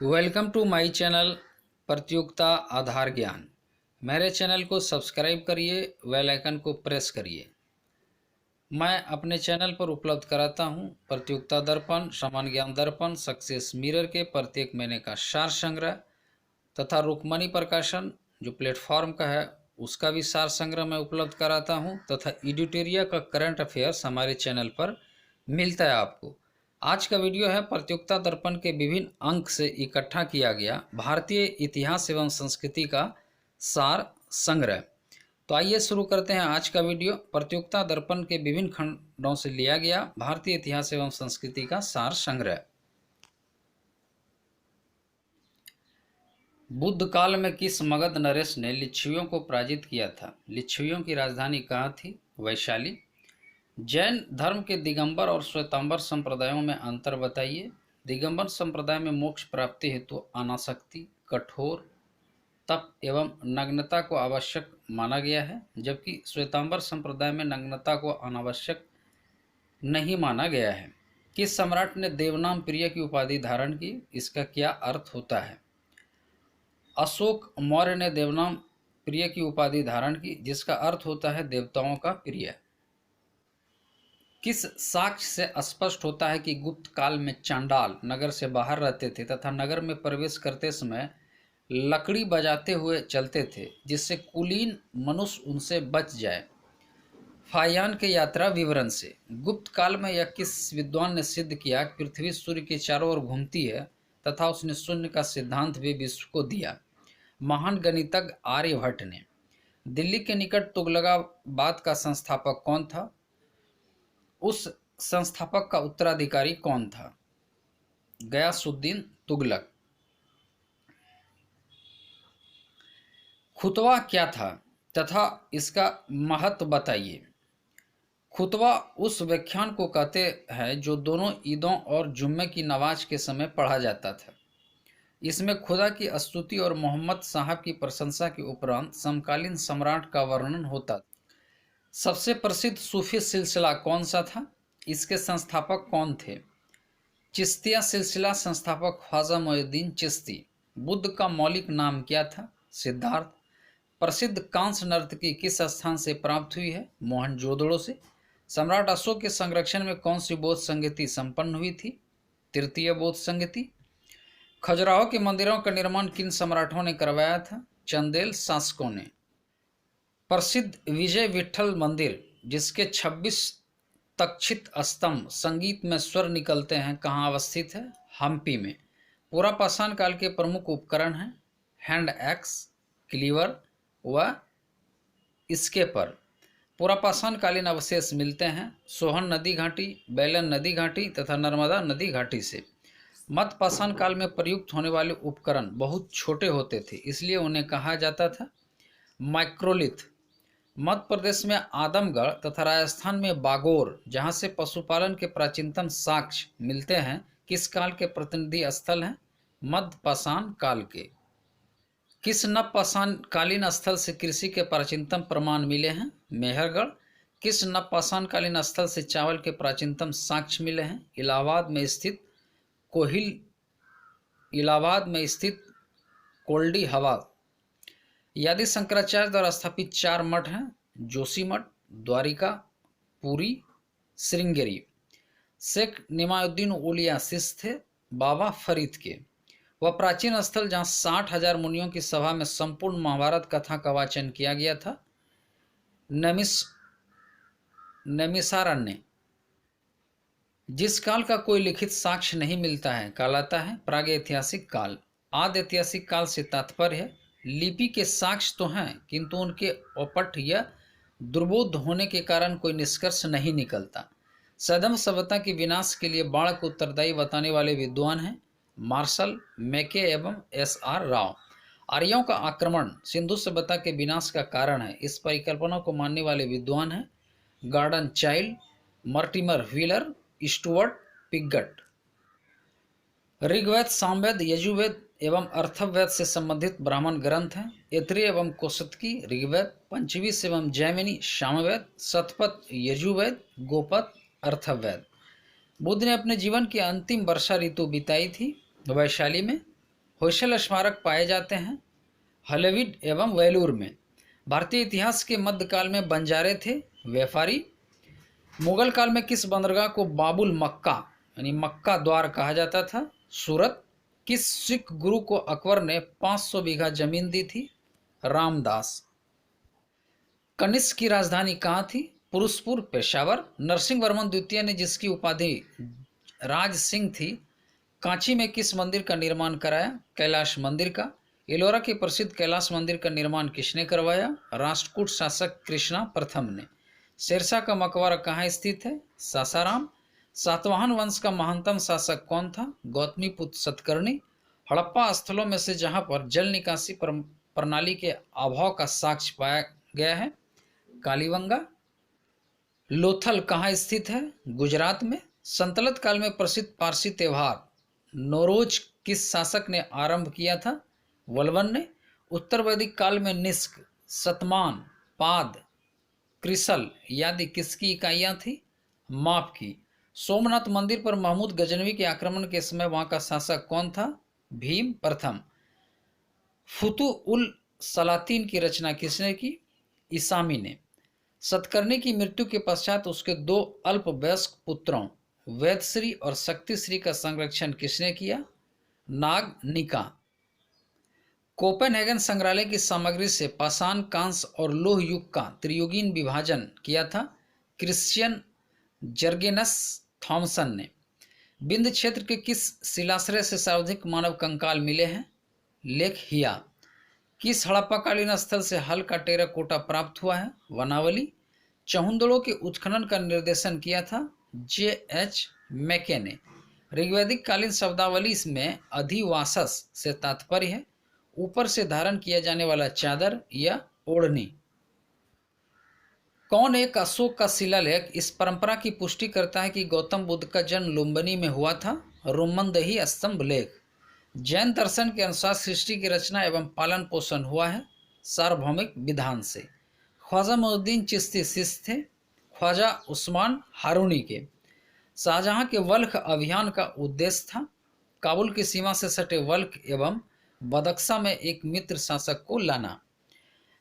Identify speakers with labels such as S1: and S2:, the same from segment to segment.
S1: Welcome to my channel प्रतियोगिता आधार ज्ञान। मेरे चैनल को सब्सक्राइब करिए, बेल आइकन को प्रेस करिए। मैं अपने चैनल पर उपलब्ध कराता हूं प्रतियोगिता दर्पण, सामान्य ज्ञान दर्पण, सक्सेस मिरर के प्रत्येक महीने का सार संग्रह तथा रुक्मणी प्रकाशन जो प्लेटफॉर्म का है उसका भी सार संग्रह मैं उपलब्ध कराता हूं तथा एडिटोरिया का करंट अफेयर्स हमारे चैनल पर मिलता है आपको। आज का वीडियो है प्रतियोगिता दर्पण के विभिन्न अंक से इकट्ठा किया गया भारतीय इतिहास एवं संस्कृति का सार संग्रह। तो आइए शुरू करते हैं आज का वीडियो। प्रतियोगिता दर्पण के विभिन्न खंडों से लिया गया भारतीय इतिहास एवं संस्कृति का सार संग्रह। बुद्ध काल में किस मगध नरेश ने लिच्छवियों को पराजित किया था? लिच्छवियों की राजधानी कहाँ थी? वैशाली। जैन धर्म के दिगंबर और श्वेतांबर संप्रदायों में अंतर बताइए। दिगंबर संप्रदाय में मोक्ष प्राप्ति हेतु अनासक्ति, कठोर तप एवं नग्नता को आवश्यक माना गया है, जबकि श्वेतांबर संप्रदाय में नग्नता को अनावश्यक नहीं माना गया है। किस सम्राट ने देवनाम प्रिय की उपाधि धारण की? इसका क्या अर्थ होता है? अशोक मौर्य ने देवनाम प्रिय की उपाधि धारण की, जिसका अर्थ होता है देवताओं का प्रिय। किस साक्ष्य से स्पष्ट होता है कि गुप्त काल में चांडाल नगर से बाहर रहते थे तथा नगर में प्रवेश करते समय लकड़ी बजाते हुए चलते थे, जिससे कुलीन मनुष्य उनसे बच जाए? फायान के यात्रा विवरण से। गुप्त काल में यह किस विद्वान ने सिद्ध किया कि पृथ्वी सूर्य के चारों ओर घूमती है तथा उसने शून्य का सिद्धांत भी विश्व को दिया? महान गणितज्ञ आर्यभट्ट ने। दिल्ली के निकट तुगलकाबाद का संस्थापक कौन था? उस संस्थापक का उत्तराधिकारी कौन था? गयासुद्दीन तुगलक। खुतवा क्या था तथा इसका महत्व बताइए। खुतवा उस व्याख्यान को कहते हैं जो दोनों ईदों और जुम्मे की नमाज के समय पढ़ा जाता था। इसमें खुदा की स्तुति और मोहम्मद साहब की प्रशंसा के उपरांत समकालीन सम्राट का वर्णन होता था। सबसे प्रसिद्ध सूफी सिलसिला कौन सा था? इसके संस्थापक कौन थे? चिश्तिया सिलसिला संस्थापक ख्वाजा मोइनुद्दीन चिश्ती। बुद्ध का मौलिक नाम क्या था? सिद्धार्थ। प्रसिद्ध कांस्य नर्तकी किस स्थान से प्राप्त हुई है? मोहनजोदड़ो से। सम्राट अशोक के संरक्षण में कौन सी बौद्ध संगति संपन्न हुई थी? तृतीय बौद्ध संगति। खजुराहो के मंदिरों का निर्माण किन सम्राटों ने करवाया था? चंदेल शासकों ने। प्रसिद्ध विजय विठल मंदिर जिसके 26 तक्षित स्तंभ संगीत में स्वर निकलते हैं कहाँ अवस्थित है? हम्पी में। पुरापाषाण काल के प्रमुख उपकरण हैं हैंड एक्स, क्लीवर व स्केपर। पुरापाषाण कालीन अवशेष मिलते हैं सोहन नदी घाटी, बैलन नदी घाटी तथा नर्मदा नदी घाटी से। मध्यपाषाण काल में प्रयुक्त होने वाले उपकरण बहुत छोटे होते थे, इसलिए उन्हें कहा जाता था माइक्रोलिथ। मध्य प्रदेश में आदमगढ़ तथा राजस्थान में बागोर, जहाँ से पशुपालन के प्राचीनतम साक्ष्य मिलते हैं, किस काल के प्रतिनिधि स्थल हैं? मध्यपाषाण काल के। किस नवपाषाण कालीन स्थल से कृषि के प्राचीनतम प्रमाण मिले हैं? मेहरगढ़। किस नवपाषाण कालीन स्थल से चावल के प्राचीनतम साक्ष्य मिले हैं? इलाहाबाद में स्थित कोल्डी हवा। यदि शंकराचार्य द्वारा स्थापित 4 मठ हैं जोशी मठ, द्वारिका, पुरी, श्रृंगेरी। शेख निमाउद्दीन औलिया शिष्य थे बाबा फरीद के। वह प्राचीन स्थल जहाँ 60,000 मुनियों की सभा में संपूर्ण महाभारत कथा का वाचन किया गया था? नैमिषारण्य। जिस काल का कोई लिखित साक्ष्य नहीं मिलता है कहलाता है प्रागैतिहासिक काल। आदि ऐतिहासिक काल से तात्पर्य है लिपि के साक्ष्य तो हैं किंतु उनके अपठ या दुर्बोध होने के कारण कोई निष्कर्ष नहीं निकलता। सैंधव सभ्यता के विनाश के लिए बाढ़ को उत्तरदायी बताने वाले विद्वान हैं मार्शल मैके एवं एस.आर. राव। आर्यों का आक्रमण सिंधु सभ्यता के विनाश का कारण है, इस परिकल्पना को मानने वाले विद्वान हैं Gordon Childe, Mortimer Wheeler, Stuart Piggott. Rigveda, Samaveda, Yajurveda एवं अथर्ववेद से संबंधित ब्राह्मण ग्रंथ हैं ऐत्रेय एवं कौशिकी ऋग्वेद, पंचवीस एवं जैमिनी सामवेद, शतपथ यजुर्वेद, गोपद अथर्ववेद। बुद्ध ने अपने जीवन की अंतिम वर्षा ऋतु बिताई थी वैशाली में। होयसल स्मारक पाए जाते हैं हलेविड एवं वेलूर में। भारतीय इतिहास के मध्यकाल में बंजारे थे व्यापारी। मुगल काल में किस बंदरगाह को बाबुल मक्का यानी मक्का द्वार कहा जाता था? सूरत। किस सिख गुरु को अकबर ने 500 बीघा जमीन दी थी? रामदास। कनिष्क की राजधानी कहाँ थी? पुरुषपुर, पेशावर। नरसिंह वर्मन द्वितीय ने जिसकी उपाधि राज सिंह थी, कांची में किस मंदिर का निर्माण कराया? कैलाश मंदिर का। एलोरा के प्रसिद्ध कैलाश मंदिर का निर्माण किसने करवाया? राष्ट्रकूट शासक कृष्णा प्रथम ने। शेरशाह का मकबरा कहाँ स्थित है? सासाराम। सातवाहन वंश का महानतम शासक कौन था? गौतमीपुत्र सतकर्णी। हड़प्पा स्थलों में से जहाँ पर जल निकासी प्रणाली के अभाव का साक्ष्य पाया गया है, कालीबंगा। लोथल कहाँ स्थित है? गुजरात में। संतलत काल में प्रसिद्ध पारसी त्योहार नौरोज किस शासक ने आरंभ किया था? वल्वन ने। उत्तर वैदिक काल में निष्क, शतमान, पाद, क्रिसल आदि किसकी इकाइयाँ थी? माप की। सोमनाथ मंदिर पर महमूद गजनवी के आक्रमण के समय वहां का शासक कौन था? भीम प्रथम। फुतु उल सलातीन की रचना किसने की? ईसामी ने। सतकर्णी की मृत्यु के पश्चात उसके 2 अल्पवयस्क पुत्रों वैदश्री और शक्तिश्री का संरक्षण किसने किया? नागनिका। कोपेनहेगन संग्रहालय की सामग्री से पाषाण, कांस्य और लौह युग का त्रियुगीन विभाजन किया था क्रिश्चियन जर्गेनस थॉमसन ने। बिंद क्षेत्र के किस शिलाश्रय से सर्वाधिक मानव कंकाल मिले हैं? लेख हिया। किस हड़प्पाकालीन स्थल से हल का टेराकोटा प्राप्त हुआ है? वनावली। चहुंदड़ों के उत्खनन का निर्देशन किया था J.H. मैके ने। ऋग्वैदिक कालीन शब्दावली में अधिवासस से तात्पर्य है ऊपर से धारण किया जाने वाला चादर या ओढ़नी। कौन एक अशोक का शिलालेख इस परंपरा की पुष्टि करता है कि गौतम बुद्ध का जन्म लुम्बिनी में हुआ था? रोमनदही स्तंभ लेख। जैन दर्शन के अनुसार सृष्टि की रचना एवं पालन पोषण हुआ है सार्वभौमिक विधान से। ख्वाजा मोइनुद्दीन चिश्ती शिष्य थे ख्वाजा उस्मान हारूनी के। शाहजहां के वल्ख अभियान का उद्देश्य था काबुल की सीमा से सटे वल्ख एवं बदख्शा में एक मित्र शासक को लाना।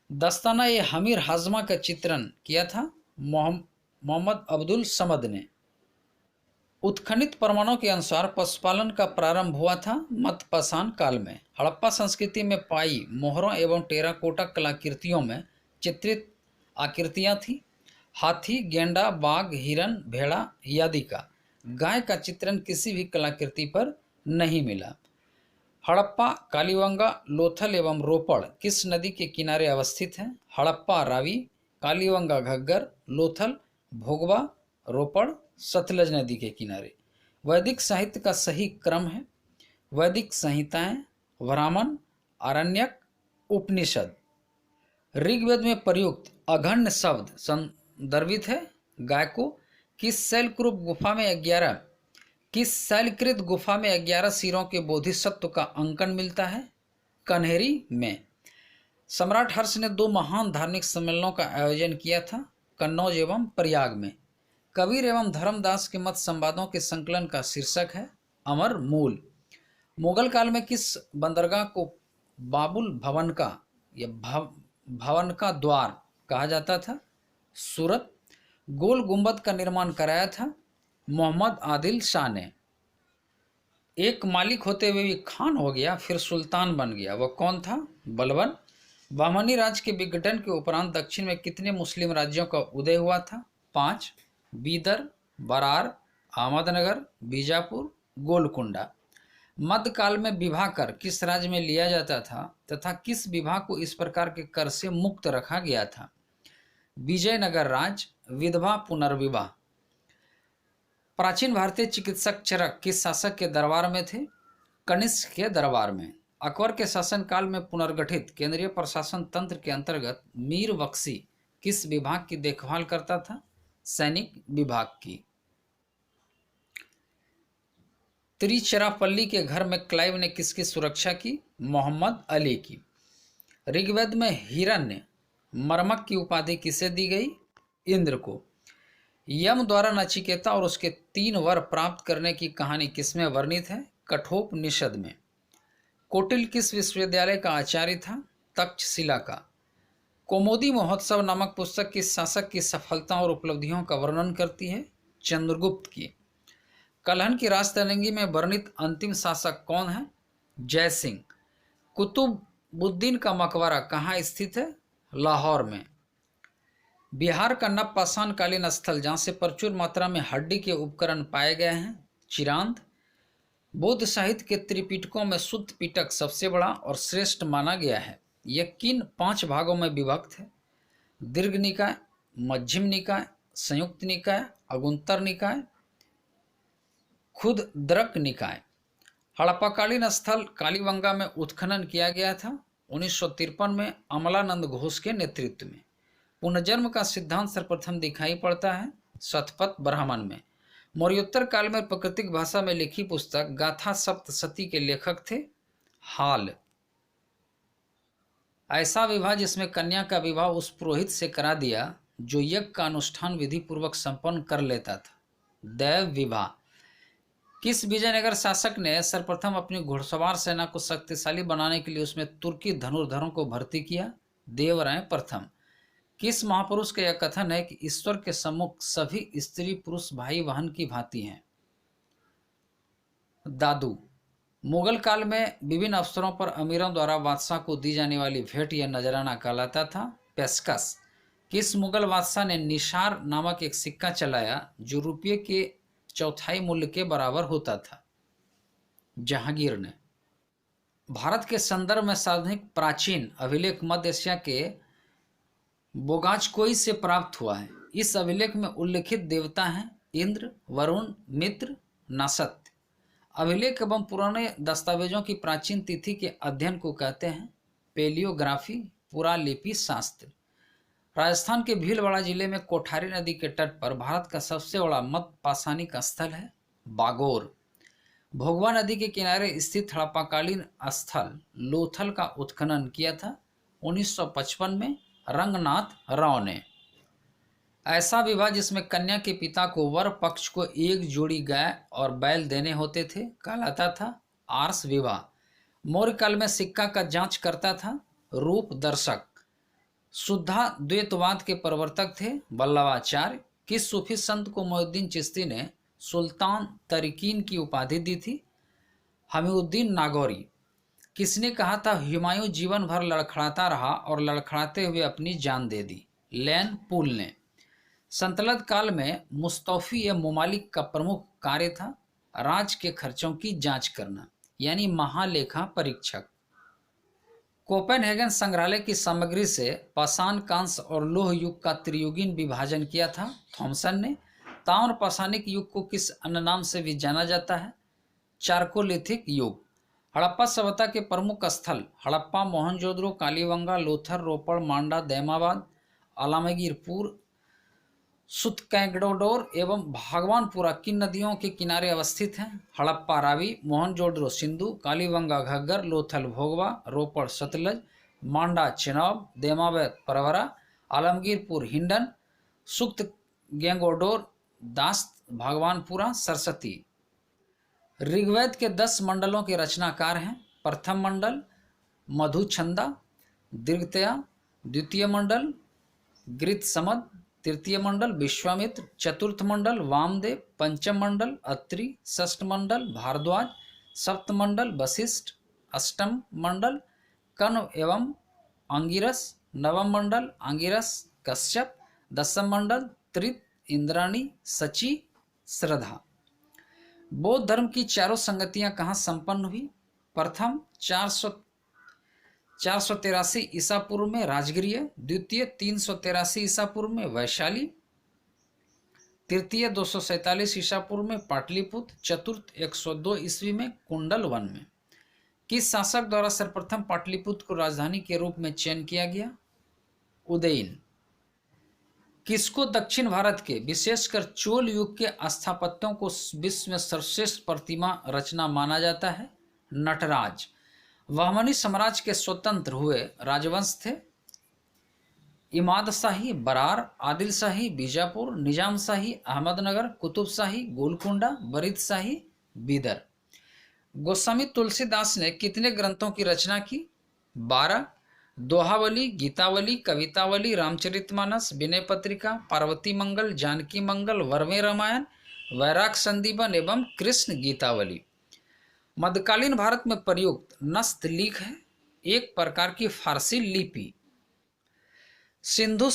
S1: दस्ताना ए हमीर हाजमा का चित्रण किया था मोहम्मद अब्दुल समद ने। उत्खनित प्रमाणों के अनुसार पशुपालन का प्रारंभ हुआ था मध्यपाषाण काल में। हड़प्पा संस्कृति में पाई मोहरों एवं टेराकोटा कलाकृतियों में चित्रित आकृतियां थीं हाथी, गेंडा, बाघ, हिरन, भेड़ा आदि का। गाय का चित्रण किसी भी कलाकृति पर नहीं मिला। हड़प्पा, कालीबंगा, लोथल एवं रोपड़ किस नदी के किनारे अवस्थित हैं? हड़प्पा रावी, कालीबंगा घग्गर, लोथल भोगवा, रोपड़ सतलज नदी के किनारे। वैदिक साहित्य का सही क्रम है वैदिक संहिताएं, ब्राह्मण, आरण्यक, उपनिषद। ऋग्वेद में प्रयुक्त अघण्य शब्द संदर्भित है गाय को। किस शैलकृत गुफा में 11 सिरों के बोधिसत्व का अंकन मिलता है? कन्हेरी में। सम्राट हर्ष ने 2 महान धार्मिक सम्मेलनों का आयोजन किया था कन्नौज एवं प्रयाग में। कबीर एवं धर्मदास के मत संवादों के संकलन का शीर्षक है अमर मूल। मुगल काल में किस बंदरगाह को बाबुल भवन का या भवन का द्वार कहा जाता था? सूरत। गोल गुंबद का निर्माण कराया था मोहम्मद आदिल शाह ने। एक मालिक होते हुए भी खान हो गया फिर सुल्तान बन गया, वह कौन था? बलबन। बहमनी राज्य के विघटन के उपरांत दक्षिण में कितने मुस्लिम राज्यों का उदय हुआ था? 5। बीदर, बरार, अहमदनगर, बीजापुर, गोलकुंडा। मध्यकाल में विवाह कर किस राज्य में लिया जाता था तथा किस विवाह को इस प्रकार के कर से मुक्त रखा गया था? विजयनगर राज्य। विधवा पुनर्विवाह। प्राचीन भारतीय चिकित्सक चरक किस शासक के दरबार में थे? कनिष्क के दरबार में। अकबर के शासनकाल में पुनर्गठित केंद्रीय प्रशासन तंत्र के अंतर्गत मीर बख्शी किस विभाग की देखभाल करता था? सैनिक विभाग की। तिरुचिरापल्ली के घर में क्लाइव ने किसकी सुरक्षा की? मोहम्मद अली की। ऋग्वेद में हिरण्य मर्मक की उपाधि किसे दी गई? इंद्र को। यम द्वारा नचिकेता और उसके 3 वर प्राप्त करने की कहानी किसमें वर्णित है? कठोपनिषद में। कोटिल किस विश्वविद्यालय का आचार्य था? तक्षशिला का। कौमुदी महोत्सव नामक पुस्तक किस शासक की सफलता और उपलब्धियों का वर्णन करती है? चंद्रगुप्त की। कलहन की राजतरंगी में वर्णित अंतिम शासक कौन है? जय सिंह। कुतुबुद्दीन का मकबरा कहाँ स्थित है? लाहौर में। बिहार का नवपाषाणकालीन स्थल जहाँ से प्रचुर मात्रा में हड्डी के उपकरण पाए गए हैं? चिरांद। बौद्ध साहित्य के त्रिपिटकों में शुद्ध पिटक सबसे बड़ा और श्रेष्ठ माना गया है। यह किन 5 भागों में विभक्त है? दीर्घ निकाय, मध्यम निकाय, संयुक्त निकाय, अगुंतर निकाय, खुदद्रक निकाय। हड़प्पाकालीन स्थल कालीबंगा में उत्खनन किया गया था 1953 में अमलानंद घोष के नेतृत्व में। पुनर्जन्म का सिद्धांत सर्वप्रथम दिखाई पड़ता है शतपथ ब्राह्मण में। मौर्योत्तर काल में प्राकृतिक भाषा में लिखी पुस्तक गाथा सप्तशती के लेखक थे? हाल। ऐसा विवाह जिसमें कन्या का विवाह उस पुरोहित से करा दिया जो यज्ञ का अनुष्ठान विधि पूर्वक संपन्न कर लेता था? दैव विवाह। किस विजयनगर शासक ने सर्वप्रथम अपनी घुड़सवार सेना को शक्तिशाली बनाने के लिए उसमें तुर्की धनुर्धरों को भर्ती किया? देवराय प्रथम। किस महापुरुष का यह कथन है कि ईश्वर के सम्मुख सभी स्त्री पुरुष भाई बहन की भांति हैं? दादू। मुगल काल में विभिन्न अवसरों पर अमीरों द्वारा बादशाह को दी जाने वाली भेंट या नजराना कहलाता था? पेशकश। किस मुगल बादशाह ने निशार नामक एक सिक्का चलाया जो रुपये के चौथाई मूल्य के बराबर होता था? जहांगीर ने। भारत के संदर्भ में सार्वजनिक प्राचीन अभिलेख मध्य एशिया के बोगाचकोई से प्राप्त हुआ है। इस अभिलेख में उल्लिखित देवता हैं इंद्र, वरुण, मित्र, नासत्य। अभिलेख एवं पुराने दस्तावेजों की प्राचीन तिथि के अध्ययन को कहते हैं पेलियोग्राफी, पुरालिपि शास्त्र। राजस्थान के भीलवाड़ा जिले में कोठारी नदी के तट पर भारत का सबसे बड़ा मध्य पाषाणिक स्थल है बागोर। भोगवा नदी के किनारे स्थित हड़प्पाकालीन स्थल लोथल का उत्खनन किया था 1955 में रंगनाथ राव ने। ऐसा विवाह जिसमें कन्या के पिता को वर पक्ष को एक जोड़ी गाय और बैल देने होते थे कहलाता था आर्ष विवाह। मौर्य काल में सिक्का का जांच करता था रूप दर्शक। शुद्धा द्वैतवाद के प्रवर्तक थे वल्लभाचार्य। किस सूफी संत को मोहिउद्दीन चिश्ती ने सुल्तान तरीकीन की उपाधि दी थी? हमीउद्दीन नागौरी। किसने कहा था हुमायूं जीवन भर लड़खड़ाता रहा और लड़खड़ाते हुए अपनी जान दे दी? लैन पुल ने। सल्तनत काल में मुस्तौफी या मुमालिक का प्रमुख कार्य था राज के खर्चों की जांच करना, यानी महालेखा परीक्षक। कोपेनहेगन संग्रहालय की सामग्री से पाषाण, कांस्य और लोह युग का त्रियुगीन विभाजन किया था थॉमसन ने। ताम्र पाषाणिक युग को किस अन्य नाम से भी जाना जाता है? चारकोलिथिक युग। हड़प्पा सभ्यता के प्रमुख स्थल हड़प्पा, मोहनजोदड़ो, कालीबंगा, लोथर, रोपड़, मांडा, दैमाबाद, आलमगीरपुर, सुतकैगडोर एवं भागवानपुरा किन नदियों के किनारे अवस्थित हैं? हड़प्पा रावी, मोहनजोदड़ो सिंधु, कालीबंगा घग्गर, लोथल भोगवा, रोपड़ सतलज, मांडा चेनाब, दैमाबाद परवरा, आलमगीरपुर हिंडन, सुक्त गैंगोडोर दास्त, भागवानपुरा सरस्वती। ऋग्वेद के 10 मंडलों के रचनाकार हैं? प्रथम मंडल मधुछंदा, दीर्घतया, द्वितीय मंडल गृतसमद, तृतीय मंडल विश्वामित्र, चतुर्थ मंडल वामदेव, पंचम मंडल अत्रि, षष्ठ मंडल भारद्वाज, सप्तम मंडल वशिष्ठ, अष्टम मंडल कण्व एवं अंगिरस, नवम मंडल अंगिरस कश्यप, दसम मंडल त्रित इंद्राणी सची श्रद्धा। बौद्ध धर्म की चारों संगतियां कहाँ संपन्न हुई? प्रथम 483 ईसा पूर्व में राजगृह, द्वितीय 383 ईसा पूर्व में वैशाली, तृतीय 247 ईसा पूर्व में पाटलिपुत्र, चतुर्थ 102 ईस्वी में कुंडल वन में। किस शासक द्वारा सर्वप्रथम पाटलिपुत्र को राजधानी के रूप में चयन किया गया? उदयन। किसको दक्षिण भारत के विशेषकर चोल युग के स्थापत्यों को विश्व में सर्वश्रेष्ठ प्रतिमा रचना माना जाता है? नटराज। बहमनी साम्राज्य के स्वतंत्र हुए राजवंश थे इमाद शाही, बरार, आदिल शाही, बीजापुर, निजाम शाही, अहमदनगर, कुतुब शाही, गोलकुंडा, बरीद शाही, बीदर। गोस्वामी तुलसीदास ने कितने ग्रंथों की रचना की? 12। दोहावली, गीतावली, कवितावली, रामचरितमानस, विनय पत्रिका, पार्वती मंगल, जानकी मंगल, वर्मे रामायण, वैराग संदीपन एवं कृष्ण गीतावली। मध्यकालीन भारत में प्रयुक्त नस्तलीक है एक प्रकार की फारसी लिपि। सिंधु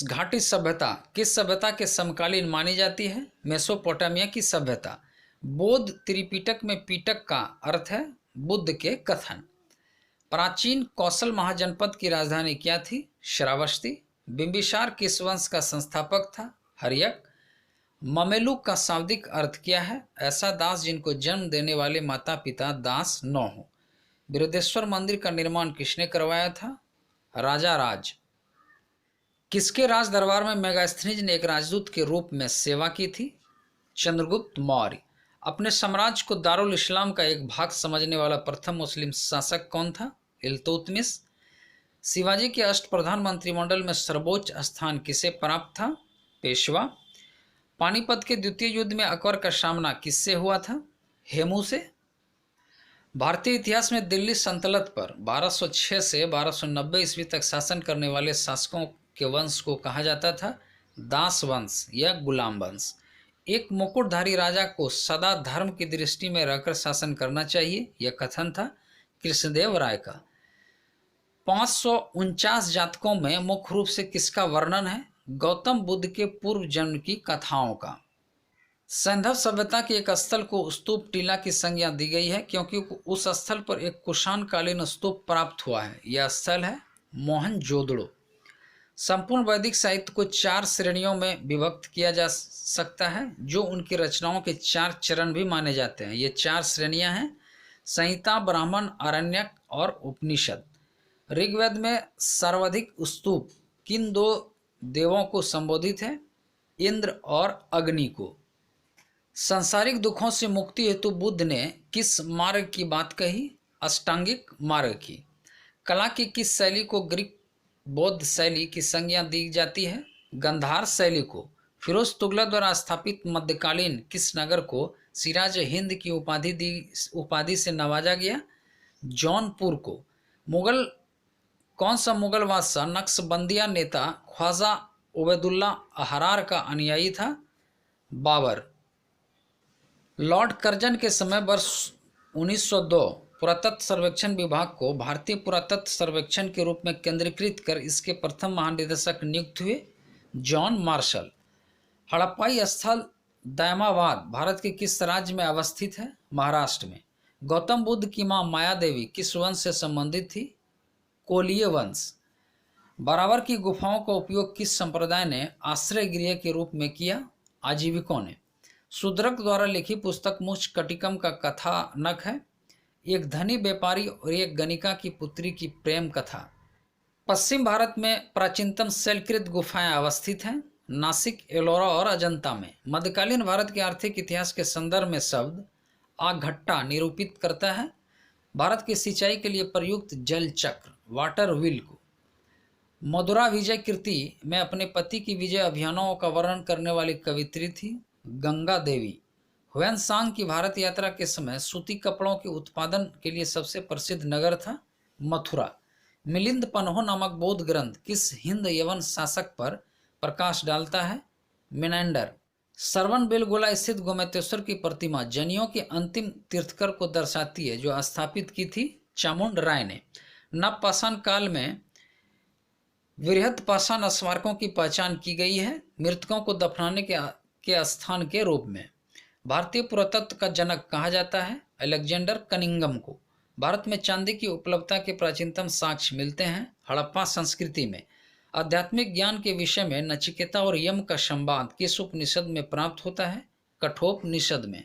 S1: घाटी सभ्यता किस सभ्यता के समकालीन मानी जाती है? मेसोपोटामिया की सभ्यता। बौद्ध त्रिपिटक में पिटक का अर्थ है बुद्ध के कथन। प्राचीन कौशल महाजनपद की राजधानी क्या थी? श्रावस्ती। बिंबिसार किस वंश का संस्थापक था? हर्यक। ममेलुक का शाब्दिक अर्थ क्या है? ऐसा दास जिनको जन्म देने वाले माता पिता दास न हो। बृहदेश्वर मंदिर का निर्माण किसने करवाया था? राजा राज। किसके राज दरबार में मेगास्थनीज ने एक राजदूत के रूप में सेवा की थी? चंद्रगुप्त मौर्य। अपने साम्राज्य को दारुल इस्लाम का एक भाग समझने वाला प्रथम मुस्लिम शासक कौन था? इल्तुतमिश। शिवाजी के अष्टप्रधान मंत्रिमंडल में सर्वोच्च स्थान किसे प्राप्त था? पेशवा। पानीपत के द्वितीय युद्ध में अकबर का सामना किससे हुआ था? हेमू से। भारतीय इतिहास में दिल्ली सल्तनत पर 1206 से 1290 ईस्वी तक शासन करने वाले शासकों के वंश को कहा जाता था दास वंश या गुलाम वंश। एक मुकुटधारी राजा को सदा धर्म की दृष्टि में रहकर शासन करना चाहिए, यह कथन था कृष्णदेव राय का। 549 जातकों में मुख्य रूप से किसका वर्णन है? गौतम बुद्ध के पूर्व जन्म की कथाओं का। सैंधव सभ्यता के एक स्थल को स्तूप टीला की संज्ञा दी गई है क्योंकि उस स्थल पर एक कुषाणकालीन स्तूप प्राप्त हुआ है। यह स्थल है मोहनजोदड़ो। संपूर्ण वैदिक साहित्य को 4 श्रेणियों में विभक्त किया जा सकता है जो उनकी रचनाओं के 4 चरण भी माने जाते हैं। ये 4 श्रेणियां हैं संहिता, ब्राह्मण, आरण्यक और उपनिषद। ऋग्वेद में सर्वाधिक स्तूप किन 2 देवों को संबोधित है? इंद्र और अग्नि को। सांसारिक दुखों से मुक्ति हेतु बुद्ध ने किस मार्ग की बात कही? अष्टांगिक मार्ग की। कला की किस शैली को ग्रीक बौद्ध शैली की संज्ञा दी जाती है? गंधार शैली को। फिरोज तुगलक द्वारा स्थापित मध्यकालीन किस नगर को सिराज हिंद की उपाधि से नवाजा गया? जौनपुर को। मुगल कौन सा मुगल बादशाह नक्शबंदिया नेता ख्वाजा उबैदुल्ला अहरार का अनुयायी था? बाबर। लॉर्ड कर्जन के समय वर्ष 1902 पुरातत्व सर्वेक्षण विभाग को भारतीय पुरातत्व सर्वेक्षण के रूप में केंद्रीकृत कर इसके प्रथम महानिदेशक नियुक्त हुए? John Marshall. हड़प्पाई स्थल दैमाबाद भारत के किस राज्य में अवस्थित है? महाराष्ट्र में। गौतम बुद्ध की मां माया देवी किस वंश से संबंधित थी? कोलीय वंश। बराबर की गुफाओं का उपयोग किस संप्रदाय ने आश्रय गृह के रूप में किया? आजीविकों ने। शूद्रक द्वारा लिखी पुस्तक मुच कटिकम का कथानक है एक धनी व्यापारी और एक गणिका की पुत्री की प्रेम कथा। पश्चिम भारत में प्राचीनतम शैलकृत गुफाएं अवस्थित हैं नासिक, एलोरा और अजंता में। मध्यकालीन भारत के आर्थिक इतिहास के संदर्भ में शब्द आघट्टा निरूपित करता है भारत की सिंचाई के लिए प्रयुक्त जल चक्र वाटर व्हील को। मधुरा विजय कृति में अपने पति की विजय अभियानों का वर्णन करने वाली कवित्री थी गंगा देवी। ह्वेनसांग की भारत यात्रा के समय सूती कपड़ों के उत्पादन के लिए सबसे प्रसिद्ध नगर था मथुरा। मिलिंद पन्हो नामक बौद्ध ग्रंथ किस हिंद यवन शासक पर प्रकाश डालता है? मिनेंडर। श्रवण बेलगोला स्थित गोमतेश्वर की प्रतिमा जैनियों के अंतिम तीर्थकर को दर्शाती है जो स्थापित की थी चामुंड राय ने। नवपाषाण काल में वृहद पाषाण स्मारकों की पहचान की गई है मृतकों को दफनाने के स्थान के रूप में। भारतीय पुरातत्व का जनक कहा जाता है अलेक्जेंडर कनिंगम को। भारत में चांदी की उपलब्धता के प्राचीनतम साक्ष्य मिलते हैं हड़प्पा संस्कृति में। आध्यात्मिक ज्ञान के विषय में नचिकेता और यम का संवाद किस उपनिषद में प्राप्त होता है? कठोपनिषद में।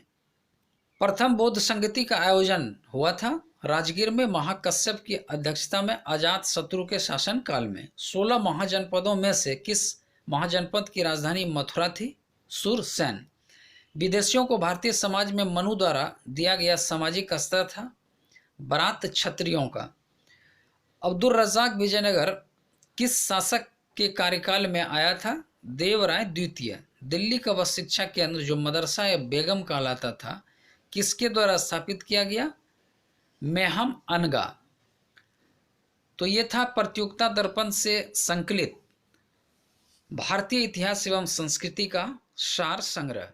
S1: प्रथम बौद्ध संगति का आयोजन हुआ था राजगीर में महाकश्यप की अध्यक्षता में अजात शत्रु के शासन काल में। 16 महाजनपदों में से किस महाजनपद की राजधानी मथुरा थी? सुरसैन। विदेशियों को भारतीय समाज में मनु द्वारा दिया गया सामाजिक स्तर था बरात क्षत्रियों का। अब्दुल रज्जाक विजयनगर किस शासक के कार्यकाल में आया था? देवराय द्वितीय। दिल्ली का वह शिक्षा केंद्र जो मदरसा या बेगम कहलाता था किसके द्वारा स्थापित किया गया? मेहम अनगा। तो ये था प्रतियोगिता दर्पण से संकलित भारतीय इतिहास एवं संस्कृति का सार संग्रह।